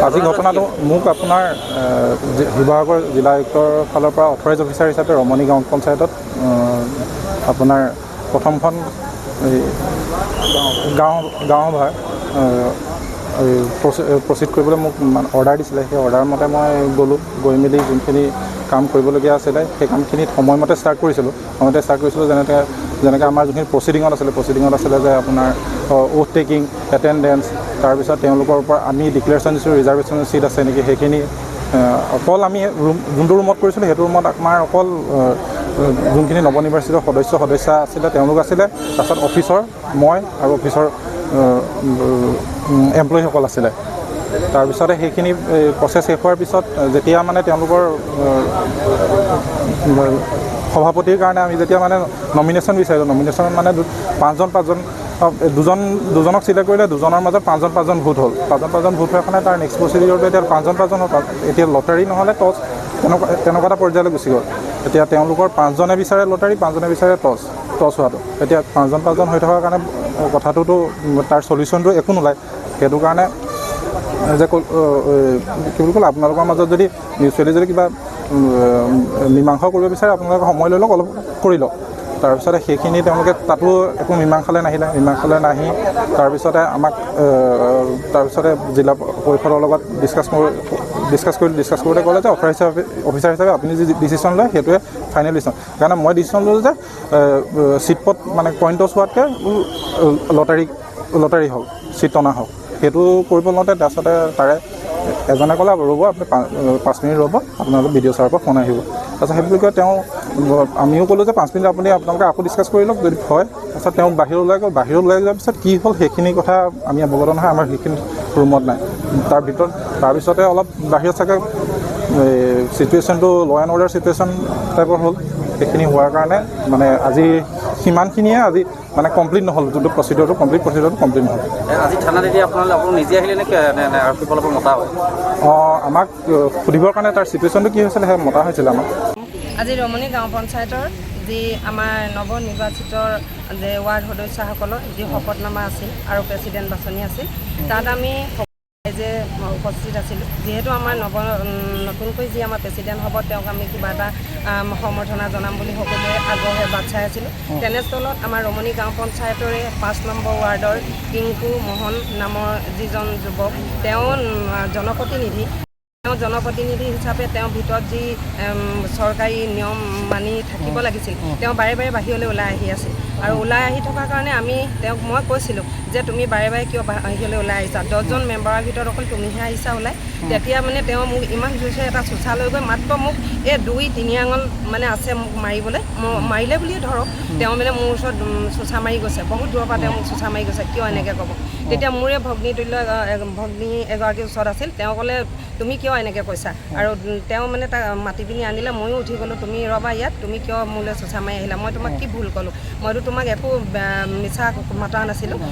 আজি ঘটনাটো মোক আপোনাৰ শিৱসাগৰ জিলা আয়ুক্তৰ ফালৰ পৰা অথৰাইজ অফিচাৰ হিচাপে ৰমণী গাঁও পঞ্চায়তত আপোনাৰ প্ৰথমখন গাঁও সভাৰ প্ৰচিড কৰিবলৈ মোক অৰ্ডাৰ দিছিলে। সেই অৰ্ডাৰ মতে মই গ'লোঁ, গৈ মেলি যোনখিনি কাম কৰিবলগীয়া আছিলে সেই কামখিনিত সময়মতে ষ্টাৰ্ট কৰিছিলোঁ। যেনেকৈ আমাৰ যোনখিনি প্ৰচিডিঙত আছিলে যে আপোনাৰ ওথ টেকিং, এটেণ্ডেঞ্চ, তাৰপিছত তেওঁলোকৰ পৰা আমি ডিক্লেৰেশ্যন দিছোঁ ৰিজাৰ্ভেশ্যন চিট আছে নেকি, সেইখিনি অকল আমি যোনটো ৰুমত কৰিছিলোঁ সেইটো ৰুমত আমাৰ অকল যোনখিনি নৱনিৰ্বাচিত সদস্যা আছিলে তেওঁলোক আছিলে, তাৰপিছত অফিচৰ মই আৰু অফিচৰ এমপ্লয়ীসকল আছিলে। তাৰপিছতে সেইখিনি প্ৰচেছ শেষ হোৱাৰ পিছত যেতিয়া মানে তেওঁলোকৰ সভাপতিৰ কাৰণে আমি যেতিয়া মানে নমিনেশ্যন বিচাৰিলোঁ, নমিনেশ্যন মানে দুজনক চিলেক্ট কৰিলে, দুজনৰ মাজত পাঁচজন ভোট হ'ল। পাঁচজন ভোট হোৱাৰ কাৰণে তাৰ নেক্সট প্ৰচিডিউৰটো এতিয়া পাঁচজন হ'ল। এতিয়া লটাৰী নহ'লে টছ, তেনেকুৱা এটা পৰ্যায়লৈ গুচি গ'ল। এতিয়া তেওঁলোকৰ 5জনে বিচাৰে লটাৰী, 5জনে বিচাৰে টছ হোৱাটো। এতিয়া পাঁচজন হৈ থকাৰ কাৰণে কথাটোতো তাৰ চলিউশ্যনটো একো নোলায়। সেইটো কাৰণে যে কি বুলি ক'লে, আপোনালোকৰ মাজত যদি মিউচুৱেলি যদি কিবা মীমাংসা কৰিব বিচাৰে আপোনালোকে সময় লৈ লওক, অলপ কৰি লওক। তাৰপিছতে সেইখিনি তেওঁলোকে তাতো একো মীমাংসালৈ নাহি তাৰপিছতে আমাক জিলা পৰিষদৰ লগত ডিছকাছ কৰোঁতে ক'লে যে অফিচাৰ হিচাপে আপুনি যি ডিচিশ্যন লয় সেইটোৱে ফাইনেল ডিচিশ্যন। সেইকাৰণে মই ডিচিশ্যন ল'লোঁ যে চিটপট মানে কইন টছ হোৱাতকৈ লটাৰী হওক, চিট টনা হওক, সেইটো কৰিব লওঁতে তাৰপিছতে তাৰে এজনে ক'লে ৰ'ব আপুনি 5 মিনিট ৰ'ব, আপোনালোকে BDO ছাৰৰ পৰা ফোন আহিব। তাৰপিছত সেই বুলি কয় আমিও ক'লোঁ যে 5 মিনিট আপোনালোকে আকৌ ডিছকাছ কৰি লওক যদি হয়। তাৰপিছত তেওঁ বাহিৰত ওলাই যোৱাৰ পিছত কি হ'ল সেইখিনি কথা আমি অৱগত নহয়, আমাৰ সেইখিনি ৰুমত নাই। তাৰপিছতে অলপ বাহিৰত চাগে চিটুৱেশ্যনটো ল' এণ্ড অৰ্ডাৰ চিটুৱেশ্যন টাইপৰ হ'ল। সেইখিনি হোৱাৰ কাৰণে মানে আজি সিমানখিনিয়ে আজি মানে কমপ্লিট নহ'ল, যোনটো প্ৰচিডিউৰটো কমপ্লিট নহ'ল। আজি থানাত এতিয়া আপোনালোক নিজে আহিলে নে আৰক্ষী ফালৰ পৰা মতা হয়? আমাক সুধিবৰ কাৰণে তাৰ চিটুৱেশ্যনটো কি হৈছিলে সেই মতা হৈছিলে আমাক। আজি ৰমণী গাঁও পঞ্চায়তৰ যি আমাৰ নৱনিৰ্বাচিত যে ৱাৰ্ড সদস্যসকলৰ যি শপতনামা আছিল আৰু প্ৰেচিডেণ্ট বাছনি আছিল, তাত আমি যে উপস্থিত আছিলোঁ। যিহেতু আমাৰ নতুনকৈ যি আমাৰ প্ৰেচিডেণ্ট হ'ব তেওঁক আমি কিবা এটা সম্বৰ্ধনা জনাম বুলি সকলোৱে আগ্ৰহে বাট চাই আছিলোঁ। তেনেস্থলত আমাৰ ৰমণী গাঁও পঞ্চায়তৰে 5 নম্বৰ ৱাৰ্ডৰ পিংকু মোহন নামৰ যিজন যুৱক, তেওঁ জনপ্ৰতিনিধি হিচাপে তেওঁ ভিতৰত যি চৰকাৰী নিয়ম মানি থাকিব লাগিছিল, তেওঁ বাৰে বাহিৰলৈ ওলাই আহি আছিল। আৰু ওলাই আহি থকাৰ কাৰণে মই কৈছিলোঁ যে তুমি বাৰে কিয় বাহিৰলৈ ওলাই আহিছা, 10জন মেম্বাৰৰ ভিতৰত অকল তুমিহে আহিছা ওলাই। তেতিয়া মানে তেওঁ মোক ইমান জোৰছে এটা চোঁচা লৈ গৈ মাত্ৰ মোক এই 2-3 আঙুল মানে আছে মোক মাৰিলে বুলিয়ে ধৰক, তেওঁ মানে মোৰ ওচৰত চোঁচা মাৰি গৈছে, বহুত দূৰৰ পৰা তেওঁ মোক চোঁচা মাৰি গৈছে, কিয় এনেকৈ ক'ব। তেতিয়া মোৰে ভগ্নী এগৰাকীৰ ওচৰত আছিল, তেওঁ ক'লে তুমি কিয় এনেকৈ কৈছা, আৰু তেওঁ মানে তাক মাতি পিনি আনিলে। ময়ো উঠি গ'লোঁ, তুমি ৰ'বা ইয়াত, তুমি কিয় মোলৈ চোঁচা মাৰি আহিলা, মই তোমাক কি ভুল ক'লোঁ, মইতো তোমাক একো মিছা মতা নাছিলোঁ।